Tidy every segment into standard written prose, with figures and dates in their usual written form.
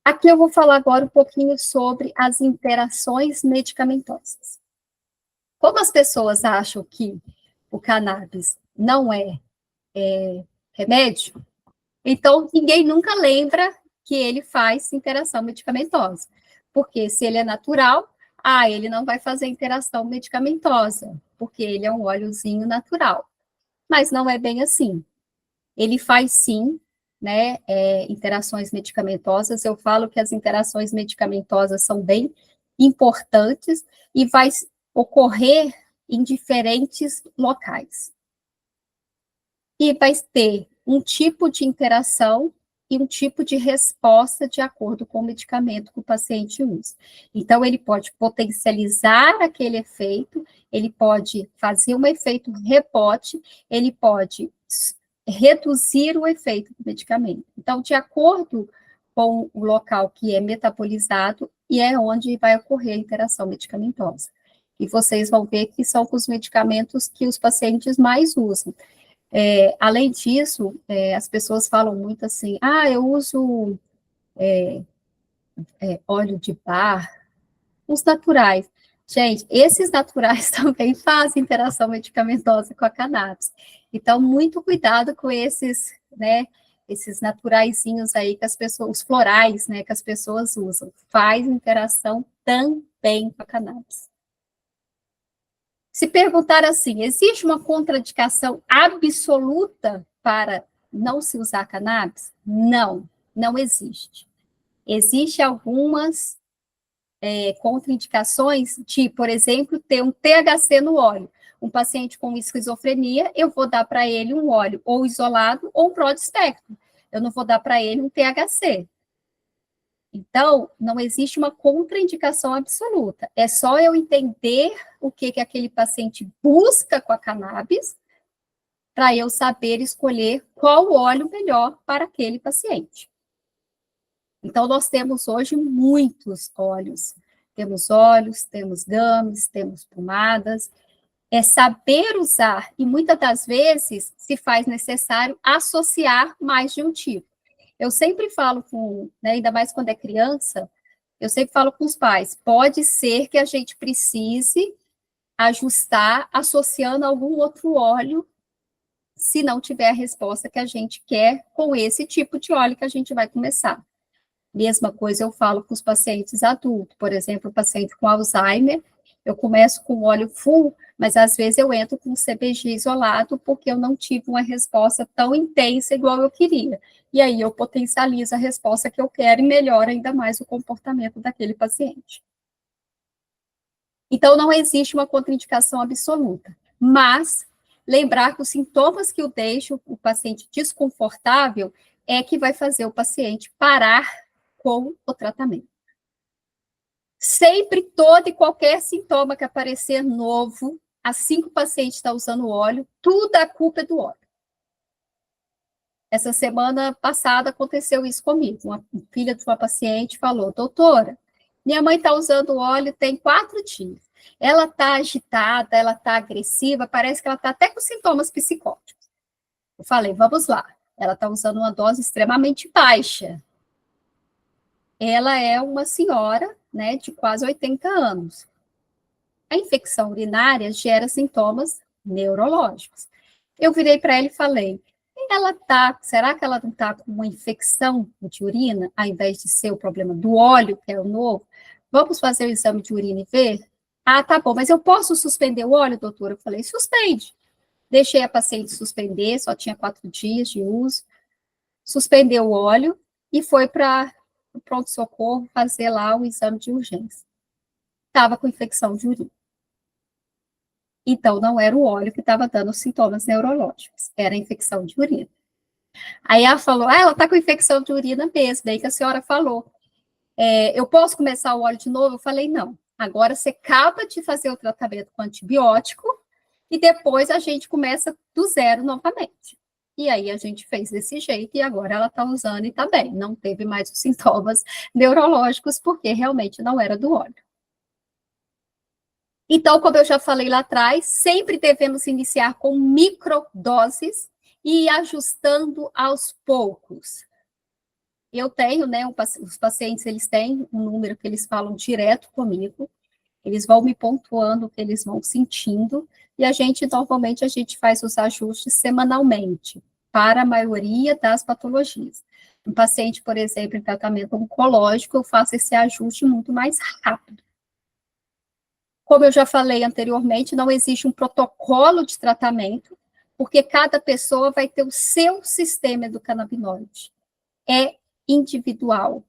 Aqui eu vou falar agora um pouquinho sobre as interações medicamentosas. Como as pessoas acham que o cannabis não é remédio, então ninguém nunca lembra que ele faz interação medicamentosa. Porque se ele é natural, ele não vai fazer interação medicamentosa, porque ele é um óleozinho natural. Mas não é bem assim. Ele faz sim, né, interações medicamentosas. Eu falo que as interações medicamentosas são bem importantes e vai ocorrer em diferentes locais. E vai ter um tipo de interação e um tipo de resposta de acordo com o medicamento que o paciente usa. Então, ele pode potencializar aquele efeito, ele pode fazer um efeito rebote, ele pode reduzir o efeito do medicamento. Então, de acordo com o local que é metabolizado, e é onde vai ocorrer a interação medicamentosa. E vocês vão ver que são os medicamentos que os pacientes mais usam. Além disso, as pessoas falam muito assim, eu uso óleo de bar, os naturais. Gente, esses naturais também fazem interação medicamentosa com a cannabis. Então, muito cuidado com esses, né, esses naturaizinhos aí que as pessoas, os florais, né, que as pessoas usam. Faz interação também com a cannabis. Se perguntar assim, existe uma contraindicação absoluta para não se usar cannabis? Não, não existe. Existem algumas contraindicações de, por exemplo, ter um THC no óleo. Um paciente com esquizofrenia, eu vou dar para ele um óleo ou isolado ou um broad spectrum. Eu não vou dar para ele um THC. Então, não existe uma contraindicação absoluta. É só eu entender o que aquele paciente busca com a cannabis, para eu saber escolher qual óleo melhor para aquele paciente. Então, nós temos hoje muitos óleos. Temos óleos, temos gummies, temos pomadas. É saber usar, e muitas das vezes se faz necessário associar mais de um tipo. Eu sempre falo com, né, ainda mais quando é criança, eu sempre falo com os pais, pode ser que a gente precise ajustar associando algum outro óleo, se não tiver a resposta que a gente quer com esse tipo de óleo que a gente vai começar. Mesma coisa eu falo com os pacientes adultos, por exemplo, o paciente com Alzheimer, eu começo com óleo full, mas às vezes eu entro com CBG isolado, porque eu não tive uma resposta tão intensa igual eu queria. E aí eu potencializo a resposta que eu quero e melhoro ainda mais o comportamento daquele paciente. Então, não existe uma contraindicação absoluta, mas lembrar que os sintomas que o deixam o paciente desconfortável é que vai fazer o paciente parar com o tratamento. Sempre todo e qualquer sintoma que aparecer novo, assim que o paciente está usando óleo, tudo a culpa é do óleo. Essa semana passada aconteceu isso comigo. Uma filha de uma paciente falou, doutora, minha mãe está usando óleo tem 4 dias. Ela está agitada, ela está agressiva, parece que ela está até com sintomas psicóticos. Eu falei, vamos lá. Ela está usando uma dose extremamente baixa. Ela é uma senhora, né, de quase 80 anos. A infecção urinária gera sintomas neurológicos. Eu virei para ela e falei, será que ela não está com uma infecção de urina, ao invés de ser o problema do óleo, que é o novo? Vamos fazer o exame de urina e ver? Tá bom, mas eu posso suspender o óleo, doutora? Eu falei, suspende. Deixei a paciente suspender, só tinha 4 dias de uso, suspendeu o óleo e foi para o pronto-socorro fazer lá o exame de urgência. Estava com infecção de urina. Então, não era o óleo que estava dando sintomas neurológicos, era a infecção de urina. Aí ela falou, ela está com infecção de urina mesmo, daí que a senhora falou. Eu posso começar o óleo de novo? Eu falei, não. Agora você acaba de fazer o tratamento com antibiótico e depois a gente começa do zero novamente. E aí a gente fez desse jeito e agora ela está usando e está bem. Não teve mais os sintomas neurológicos porque realmente não era do óleo. Então, como eu já falei lá atrás, sempre devemos iniciar com microdoses e ir ajustando aos poucos. Eu tenho, né, os pacientes, eles têm um número que eles falam direto comigo, eles vão me pontuando o que eles vão sentindo, e normalmente, a gente faz os ajustes semanalmente, para a maioria das patologias. Um paciente, por exemplo, em tratamento oncológico, eu faço esse ajuste muito mais rápido. Como eu já falei anteriormente, não existe um protocolo de tratamento, porque cada pessoa vai ter o seu sistema endocannabinoide. É individual.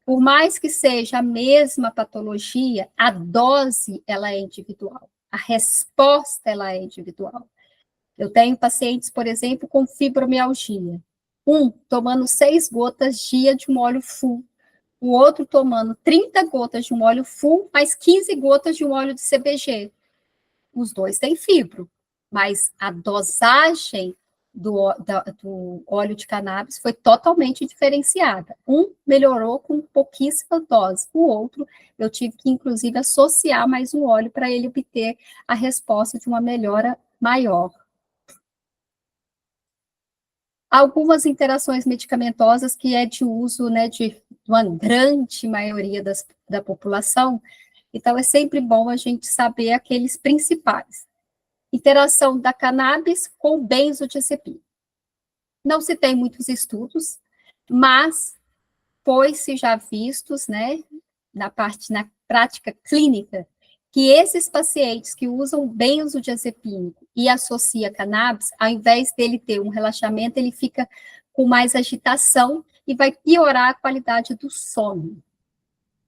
Por mais que seja a mesma patologia, a dose, ela é individual. A resposta, ela é individual. Eu tenho pacientes, por exemplo, com fibromialgia. Um tomando 6 gotas dia de um óleo full. O outro tomando 30 gotas de um óleo full, mais 15 gotas de um óleo de CBG. Os dois têm fibro, mas a dosagem do óleo de cannabis foi totalmente diferenciada. Um melhorou com pouquíssima dose, o outro eu tive que, inclusive, associar mais um óleo para ele obter a resposta de uma melhora maior. Algumas interações medicamentosas que é de uso, né, de uma grande maioria da população, então é sempre bom a gente saber aqueles principais. Interação da cannabis com benzodiazepina. Não se tem muitos estudos, mas foi-se já vistos, né, na prática clínica, que esses pacientes que usam benzodiazepínico e associa cannabis, ao invés dele ter um relaxamento, ele fica com mais agitação e vai piorar a qualidade do sono.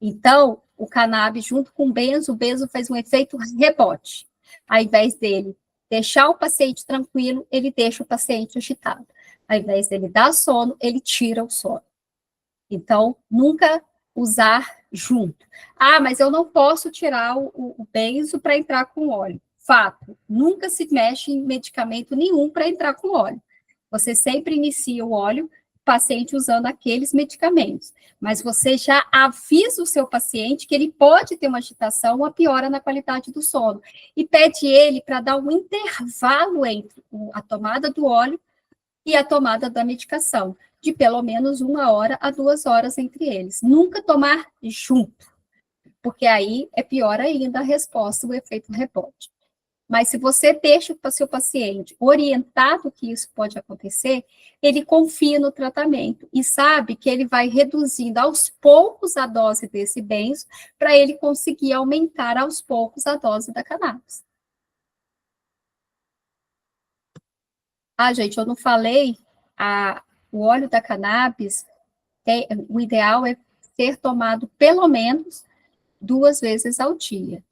Então, o cannabis junto com o benzo faz um efeito rebote. Ao invés dele deixar o paciente tranquilo, ele deixa o paciente agitado. Ao invés dele dar sono, ele tira o sono. Então, nunca usar junto. Ah, mas eu não posso tirar o benzo para entrar com óleo. Fato, nunca se mexe em medicamento nenhum para entrar com óleo. Você sempre inicia o óleo, paciente usando aqueles medicamentos, mas você já avisa o seu paciente que ele pode ter uma agitação, uma piora na qualidade do sono, e pede ele para dar um intervalo entre a tomada do óleo e a tomada da medicação, de pelo menos 1 hora a 2 horas entre eles. Nunca tomar junto, porque aí é pior ainda a resposta, o efeito rebote. Mas se você deixa o seu paciente orientado que isso pode acontecer, ele confia no tratamento e sabe que ele vai reduzindo aos poucos a dose desse benzo para ele conseguir aumentar aos poucos a dose da cannabis. Ah, gente, eu não falei, o óleo da cannabis, o ideal é ser tomado pelo menos 2 vezes ao dia.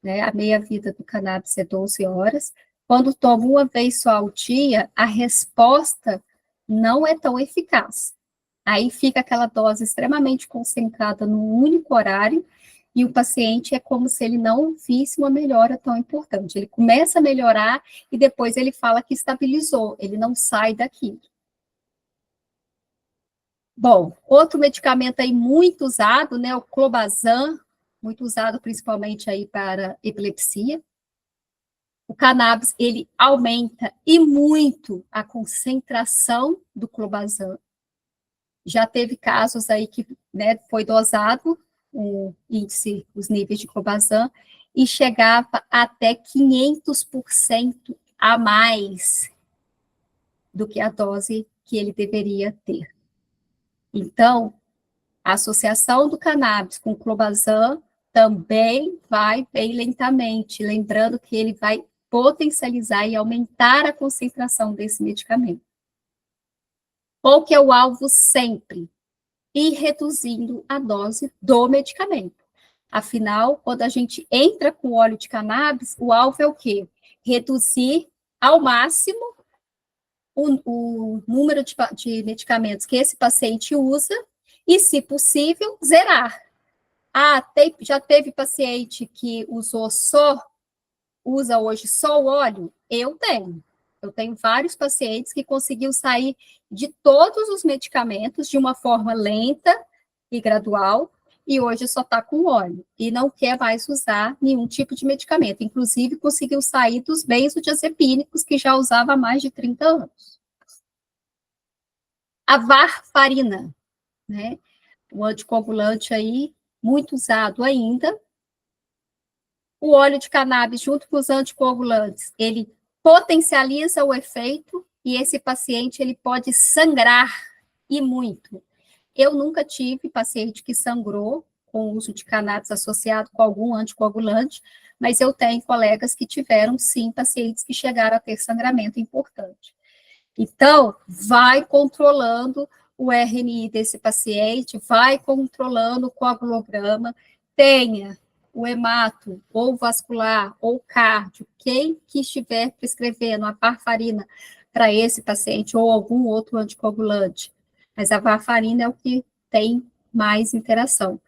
Né? A meia-vida do cannabis é 12 horas. Quando toma uma vez só ao dia, a resposta não é tão eficaz. Aí fica aquela dose extremamente concentrada num único horário, e o paciente é como se ele não visse uma melhora tão importante. Ele começa a melhorar e depois ele fala que estabilizou, ele não sai daquilo. Bom, outro medicamento aí muito usado, né, o clobazam, muito usado principalmente aí para epilepsia. O cannabis, ele aumenta e muito a concentração do clobazam. Já teve casos aí que, né, foi dosado o índice, os níveis de clobazam, e chegava até 500% a mais do que a dose que ele deveria ter. Então, a associação do cannabis com o clobazam também vai bem lentamente, lembrando que ele vai potencializar e aumentar a concentração desse medicamento. Qual que é o alvo sempre? Ir reduzindo a dose do medicamento. Afinal, quando a gente entra com óleo de cannabis, o alvo é o quê? Reduzir ao máximo o número de medicamentos que esse paciente usa e, se possível, zerar. Ah, já teve paciente que usa hoje só o óleo? Eu tenho. Eu tenho vários pacientes que conseguiram sair de todos os medicamentos de uma forma lenta e gradual, e hoje só está com óleo, e não quer mais usar nenhum tipo de medicamento. Inclusive, conseguiu sair dos benzodiazepínicos que já usava há mais de 30 anos. A varfarina. né? O anticoagulante aí, muito usado ainda. O óleo de cannabis, junto com os anticoagulantes, ele potencializa o efeito e esse paciente ele pode sangrar e muito. Eu nunca tive paciente que sangrou com o uso de cannabis associado com algum anticoagulante, mas eu tenho colegas que tiveram, sim, pacientes que chegaram a ter sangramento importante. Então, vai controlando o RNI desse paciente, vai controlando o coagulograma, tenha o hemato, ou vascular, ou cardio, quem que estiver prescrevendo a warfarina para esse paciente, ou algum outro anticoagulante, mas a warfarina é o que tem mais interação.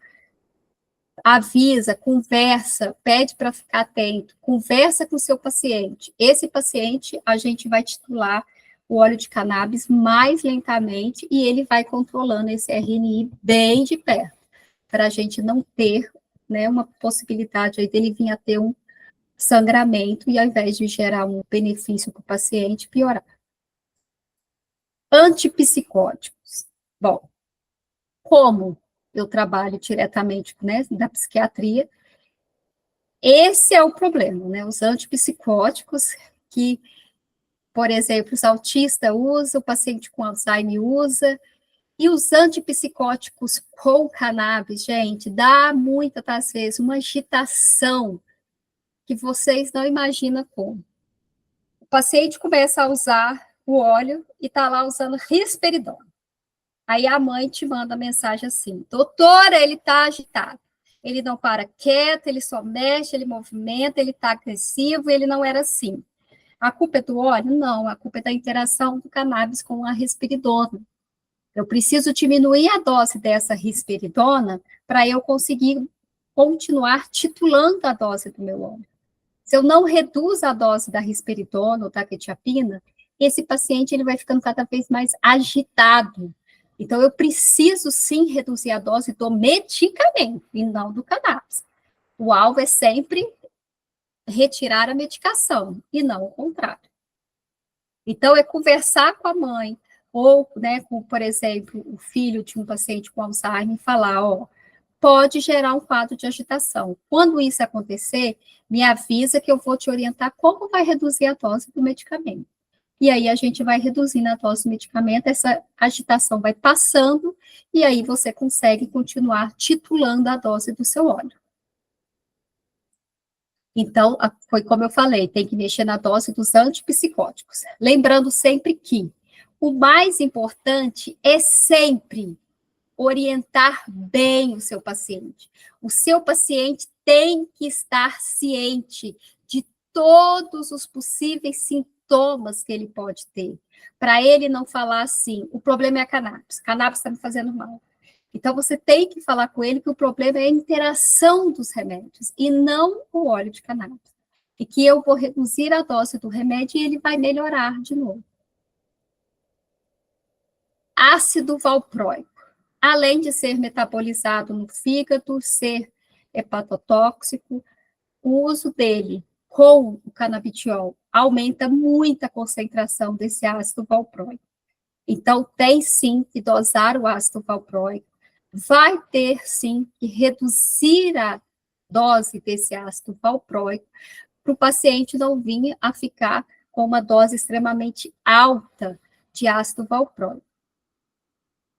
Avisa, conversa, pede para ficar atento, conversa com o seu paciente. Esse paciente, a gente vai titular o óleo de cannabis mais lentamente e ele vai controlando esse RNI bem de perto, para a gente não ter, né, uma possibilidade aí dele vir a ter um sangramento e ao invés de gerar um benefício para o paciente, piorar. Antipsicóticos. Bom, como eu trabalho diretamente, né, da psiquiatria, esse é o problema, né? Os antipsicóticos que, por exemplo, os autistas usam, o paciente com Alzheimer usa, e os antipsicóticos com cannabis, gente, dá muitas das vezes uma agitação que vocês não imaginam como. O paciente começa a usar o óleo e está lá usando risperidona. Aí a mãe te manda mensagem assim: doutora, ele está agitado. Ele não para quieto, ele só mexe, ele movimenta, ele está agressivo, ele não era assim. A culpa é do óleo? Não, a culpa é da interação do cannabis com a risperidona. Eu preciso diminuir a dose dessa risperidona para eu conseguir continuar titulando a dose do meu óleo. Se eu não reduzo a dose da risperidona ou da quetiapina, esse paciente ele vai ficando cada vez mais agitado. Então, eu preciso sim reduzir a dose do medicamento e não do cannabis. O alvo é sempre retirar a medicação e não o contrário. Então, é conversar com a mãe, ou, né, com, por exemplo, o filho de um paciente com Alzheimer, e falar, ó, pode gerar um quadro de agitação. Quando isso acontecer, me avisa que eu vou te orientar como vai reduzir a dose do medicamento. E aí a gente vai reduzindo a dose do medicamento, essa agitação vai passando, e aí você consegue continuar titulando a dose do seu óleo. Então, foi como eu falei, tem que mexer na dose dos antipsicóticos. Lembrando sempre que o mais importante é sempre orientar bem o seu paciente. O seu paciente tem que estar ciente de todos os possíveis sintomas que ele pode ter, para ele não falar assim, o problema é a cannabis está me fazendo mal. Então, você tem que falar com ele que o problema é a interação dos remédios e não o óleo de cannabis. E que eu vou reduzir a dose do remédio e ele vai melhorar de novo. Ácido valproico. Além de ser metabolizado no fígado, ser hepatotóxico, o uso dele com o canabidiol aumenta muito a concentração desse ácido valproico. Então, tem sim que dosar o ácido valproico, vai ter sim que reduzir a dose desse ácido valproico para o paciente não vir a ficar com uma dose extremamente alta de ácido valproico.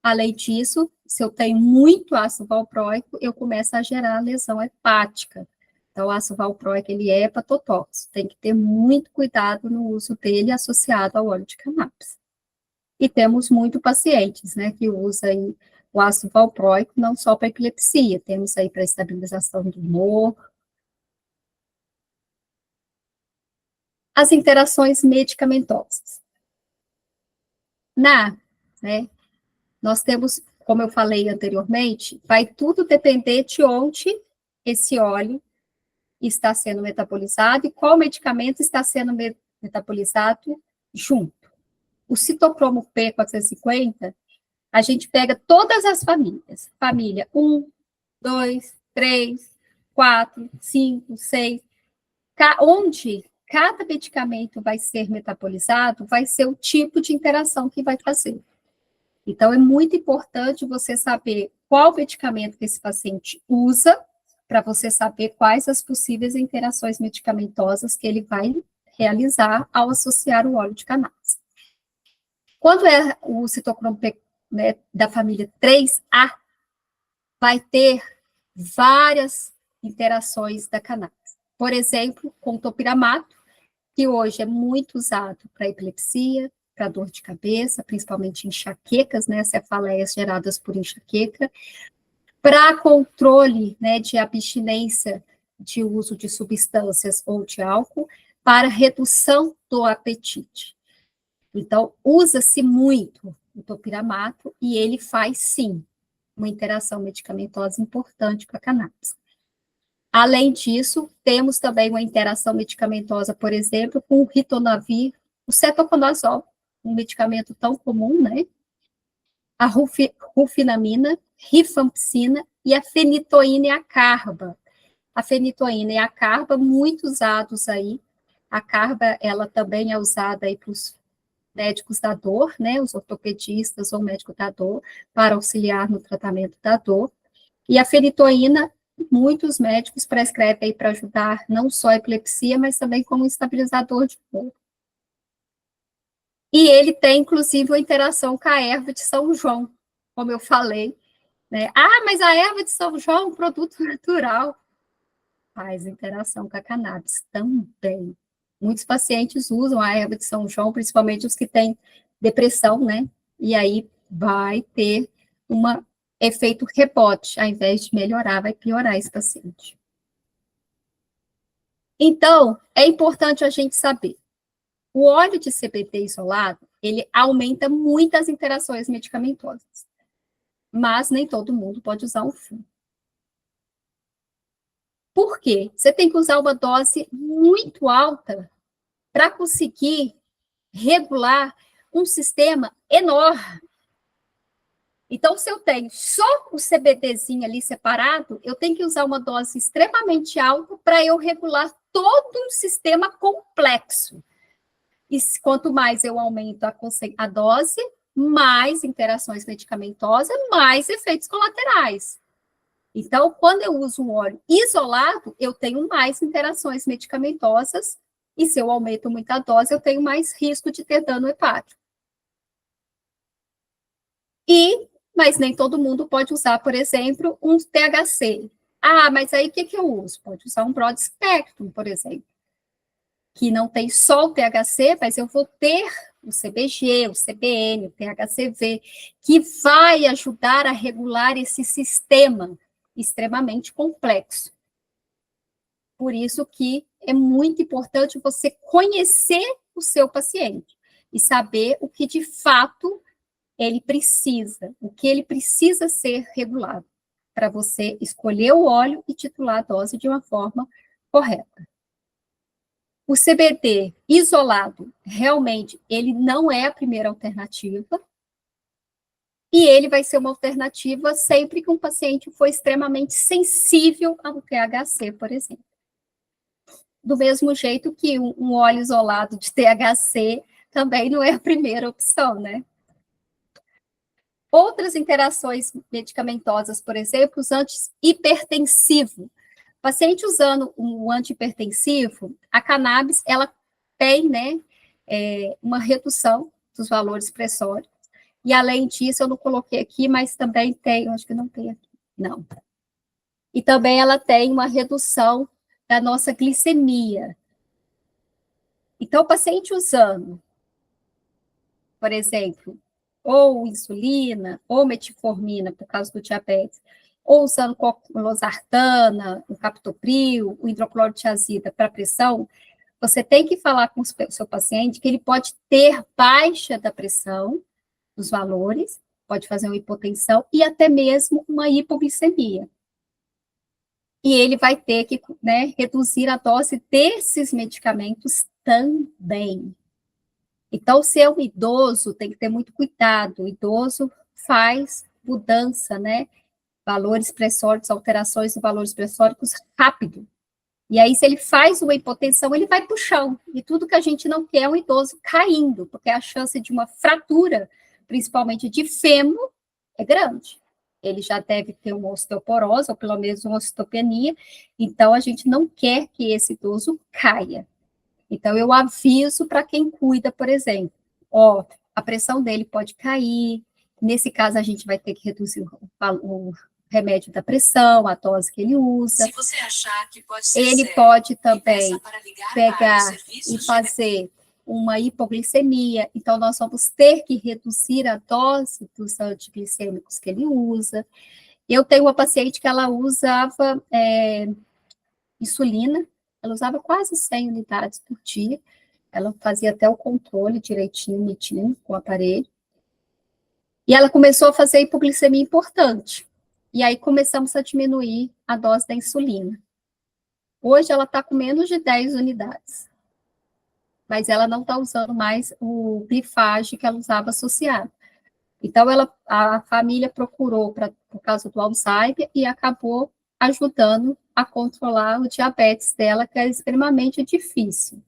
Além disso, se eu tenho muito ácido valproico, eu começo a gerar lesão hepática. Então, o ácido valproico, ele é hepatotóxico. Tem que ter muito cuidado no uso dele associado ao óleo de cannabis. E temos muito pacientes, né, que usam aí o ácido valproico não só para epilepsia, temos aí para estabilização do humor. As interações medicamentosas. Né, nós temos, como eu falei anteriormente, vai tudo depender de onde esse óleo está sendo metabolizado e qual medicamento está sendo metabolizado junto. O citocromo P450, a gente pega todas as famílias. Família 1, 2, 3, 4, 5, 6. Onde cada medicamento vai ser metabolizado, vai ser o tipo de interação que vai fazer. Então, é muito importante você saber qual medicamento que esse paciente usa, para você saber quais as possíveis interações medicamentosas que ele vai realizar ao associar o óleo de cannabis. Quando é o citocromo P, né, da família 3A, vai ter várias interações da cannabis. Por exemplo, com o topiramato, que hoje é muito usado para epilepsia, para dor de cabeça, principalmente enxaquecas, né, cefaleias geradas por enxaqueca, para controle, né, de abstinência de uso de substâncias ou de álcool, para redução do apetite. Então, usa-se muito o topiramato e ele faz, sim, uma interação medicamentosa importante com a cannabis. Além disso, temos também uma interação medicamentosa, por exemplo, com o ritonavir, o cetoconazol, um medicamento tão comum, né? A rufinamina, rifampicina e a fenitoína e a carba. A fenitoína e a carba, muito usados aí. A carba, ela também é usada aí para os médicos da dor, né? Os ortopedistas ou médico da dor, para auxiliar no tratamento da dor. E a fenitoína, muitos médicos prescrevem aí para ajudar não só a epilepsia, mas também como estabilizador de dor. E ele tem, inclusive, uma interação com a erva de São João, como eu falei, né? Ah, mas a erva de São João é um produto natural. Faz interação com a cannabis também. Muitos pacientes usam a erva de São João, principalmente os que têm depressão, né? E aí vai ter um efeito rebote, ao invés de melhorar, vai piorar esse paciente. Então, é importante a gente saber, o óleo de CBD isolado, ele aumenta muitas interações medicamentosas, mas nem todo mundo pode usar um fio. Por quê? Você tem que usar uma dose muito alta para conseguir regular um sistema enorme. Então, se eu tenho só o CBDzinho ali separado, eu tenho que usar uma dose extremamente alta para eu regular todo um sistema complexo. E quanto mais eu aumento a dose, mais interações medicamentosas, mais efeitos colaterais. Então, quando eu uso um óleo isolado, eu tenho mais interações medicamentosas, e se eu aumento muito a dose, eu tenho mais risco de ter dano hepático. Mas nem todo mundo pode usar, por exemplo, um THC. Ah, mas aí o que eu uso? Pode usar um broad spectrum, por exemplo, que não tem só o THC, mas eu vou ter o CBG, o CBN, o THCV, que vai ajudar a regular esse sistema extremamente complexo. Por isso que é muito importante você conhecer o seu paciente e saber o que de fato ele precisa, o que ele precisa ser regulado, para você escolher o óleo e titular a dose de uma forma correta. O CBD isolado, realmente, ele não é a primeira alternativa, e ele vai ser uma alternativa sempre que um paciente for extremamente sensível ao THC, por exemplo. Do mesmo jeito que um óleo isolado de THC também não é a primeira opção, né? Outras interações medicamentosas, por exemplo, os antihipertensivos. Paciente usando um antihipertensivo, a cannabis, ela tem, né, uma redução dos valores pressóricos. E, além disso, eu não coloquei aqui, mas também tem, acho que não tem aqui, não. E também ela tem uma redução da nossa glicemia. Então, o paciente usando, por exemplo, ou insulina, ou metformina, por causa do diabetes, ou usando losartana, o captopril, o hidroclorotiazida para pressão, você tem que falar com o seu paciente que ele pode ter baixa da pressão, dos valores, pode fazer uma hipotensão e até mesmo uma hipoglicemia. E ele vai ter que, né, reduzir a dose desses medicamentos também. Então, se é um idoso, tem que ter muito cuidado. O idoso faz mudança, né? Valores pressóricos, alterações de valores pressóricos rápido. E aí, se ele faz uma hipotensão, ele vai para o chão. E tudo que a gente não quer é um idoso caindo, porque a chance de uma fratura principalmente de fêmur, é grande. Ele já deve ter uma osteoporose, ou pelo menos uma osteopenia, então a gente não quer que esse idoso caia. Então, eu aviso para quem cuida, por exemplo, ó, a pressão dele pode cair, nesse caso a gente vai ter que reduzir o remédio da pressão, a dose que ele usa. Se você achar que pode ser ele sério, pode também pegar pegar e fazer uma hipoglicemia, então nós vamos ter que reduzir a dose dos antiglicêmicos que ele usa. Eu tenho uma paciente que ela usava insulina, ela usava quase 100 unidades por dia, ela fazia até o controle direitinho, bonitinho, com o aparelho, e ela começou a fazer hipoglicemia importante, e aí começamos a diminuir a dose da insulina. Hoje ela está com menos de 10 unidades, mas ela não está usando mais o glifage que ela usava associado. Então, a família procurou por causa do Alzheimer e acabou ajudando a controlar o diabetes dela, que é extremamente difícil.